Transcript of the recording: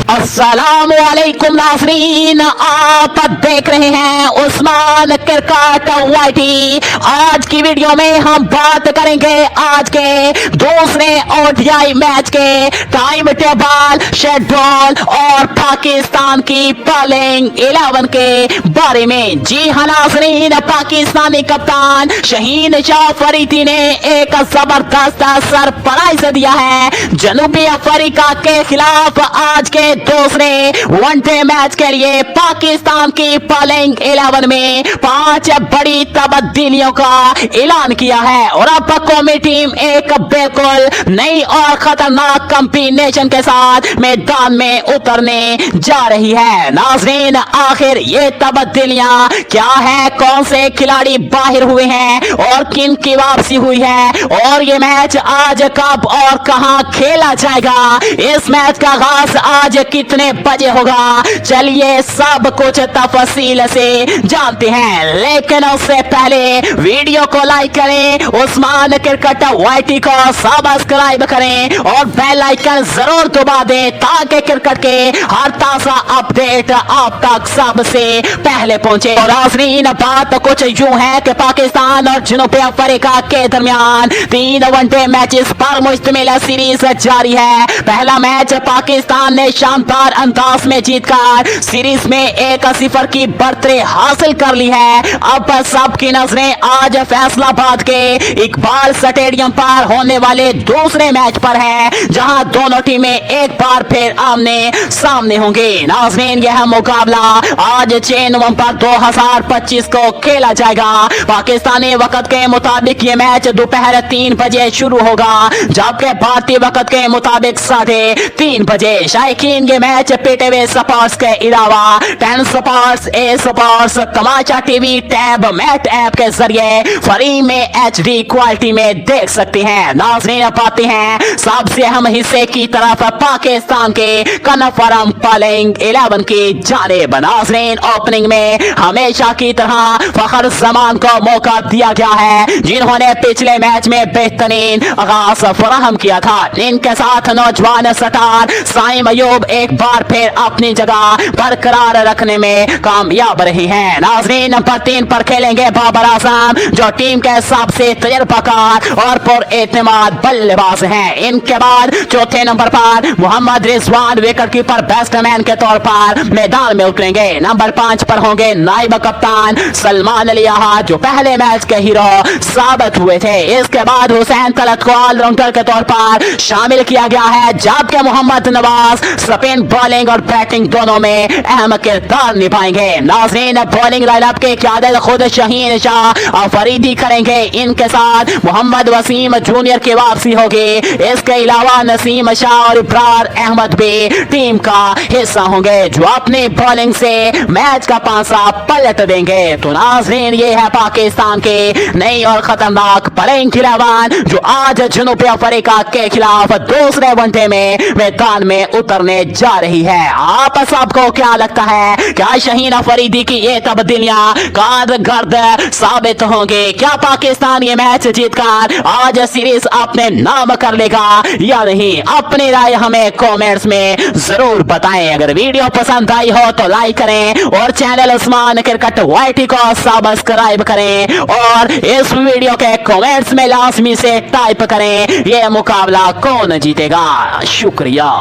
अस्सलामुअलैकुम नाज़रीन, आप देख रहे हैं उस्मान क्रिकेट वाईटी। आज की वीडियो में हम बात करेंगे आज के दूसरे ओडीआई मैच के टाइम टेबल, शेड्यूल और पाकिस्तान की बॉलिंग 11 के बारे में। जी हाँ नाज़रीन, पाकिस्तानी कप्तान शहीन शाह अफरीदी ने एक जबरदस्त सरप्राइज दिया है जनूबी अफ्रीका के खिलाफ। आज के दूसरे वनडे मैच के लिए पाकिस्तान की बॉलिंग 11 में 5 बड़ी तब्दीलियों का ऐलान किया है और अब कौमी टीम एक बिल्कुल नई और खतरनाक कॉम्बिनेशन के साथ मैदान में उतरने जा रही है। नाज़रीन, आखिर ये तब्दीलियां क्या है, कौन से खिलाड़ी बाहर हुए हैं और किन की वापसी हुई है, और ये मैच आज कब और कहां खेला जाएगा, इस मैच का आगाज आज कितने बजे होगा, चलिए सब कुछ तफसील से जानते हैं। लेकिन उससे पहले वीडियो को लाइक करें, उस्मान क्रिकेट वाईटी को सब्सक्राइब करें और बेल आइकन जरूर दबा दें ताकि क्रिकेट के हर ताजा अपडेट आप तक सबसे पहले पहुंचे। और नाज़रीन, बात कुछ यूं है कि पाकिस्तान और जनूबी अफ्रीका के दरमियान 3 वनडे मैचेस पर मुश्तमिल सीरीज जारी है। पहला मैच पाकिस्तान ने शानदार अंदाज में जीतकर सीरीज में 1-0 की बढ़त हासिल कर ली है। अब सबकी नजरें आज फैसलाबाद के इकबाल स्टेडियम पर होने वाले दूसरे मैच पर है, जहां दोनों टीमें एक बार फिर आमने सामने होंगे। नाज़रीन, यह मुकाबला आज 6 नवंबर 2025 को खेला जाएगा। पाकिस्तानी वक्त के मुताबिक ये मैच दोपहर 3 बजे शुरू होगा, जबकि भारतीय वक्त के मुताबिक 3:30 बजे। शायकीन ये मैच पीटीवी स्पोर्ट्स के अलावा 10 स्पोर्ट्स, ए स्पोर्ट्स, तमाशा टीवी, टैब, मैट ऐप के जरिए फ्री में HD क्वालिटी में देख सकते हैं। नाज़रीन, पाते हैं सबसे अहम हिस्से की तरफ पाकिस्तान के कन्फर्म बॉलिंग 11 की जानिब। नाज़रीन, ओपनिंग में हमेशा की तरह फखर जमान को मौका दिया गया है, जिन्होंने पिछले मैच में बेहतरीन आगाज फराहम किया था। इनके साथ नौजवान स्टार साइम अयूब एक बार फिर अपनी जगह बरकरार रखने में कामयाब रहे हैं। नाज़रीन, नंबर 3 पर खेलेंगे बाबर आजम, जो टीम के सबसे तजुर्बाकार और पुरएतमाद बल्लेबाज हैं। इनके बाद चौथे नंबर पर Mohammad Rizwan wicket keeper batsman के तौर पर मैदान में उतरेंगे। नंबर 5 पर होंगे नायब कप्तान सलमान अली आहा, जो पहले मैच के हीरो साबित हुए थे। इसके बाद हुसैन तलत को ऑलराउंडर के तौर पर शामिल किया गया है, जबकि मोहम्मद नवाज स्पिन बॉलिंग और बैटिंग दोनों में अहम किरदार निभाएंगे। नाज़रीन, बॉलिंग लाइनअप की क़यादत खुद शहीन शाह अफरीदी करेंगे। इनके साथ मोहम्मद वसीम जूनियर की वापसी होगी। इसके अलावा नसीम शाह और इब्रार अहमद भी टीम का हिस्सा होंगे, जो अपनी बॉलिंग से मैच का पासा पलट देंगे। तो नाज़रीन, ये है पाकिस्तान के नई और खतरनाक बॉलिंग 11 जो आज जनूबी अफ्रीका के खिलाफ दूसरे वनडे में मैदान में उतरने जा रही है। आप सबको क्या लगता है, क्या शहीन अफरीदी की ये तब्दीलियां कारगर साबित होंगे? क्या पाकिस्तान ये मैच जीतकर आज सीरीज अपने नाम कर लेगा या नहीं? अपनी राय हमें कमेंट्स में जरूर बताएं। अगर वीडियो पसंद आई हो तो लाइक करें और चैनल उस्मान क्रिकेट वाईटी को सब्सक्राइब करें और इस वीडियो के कमेंट्स में लाजमी से टाइप करें ये मुकाबला कौन जीतेगा। शुक्रिया।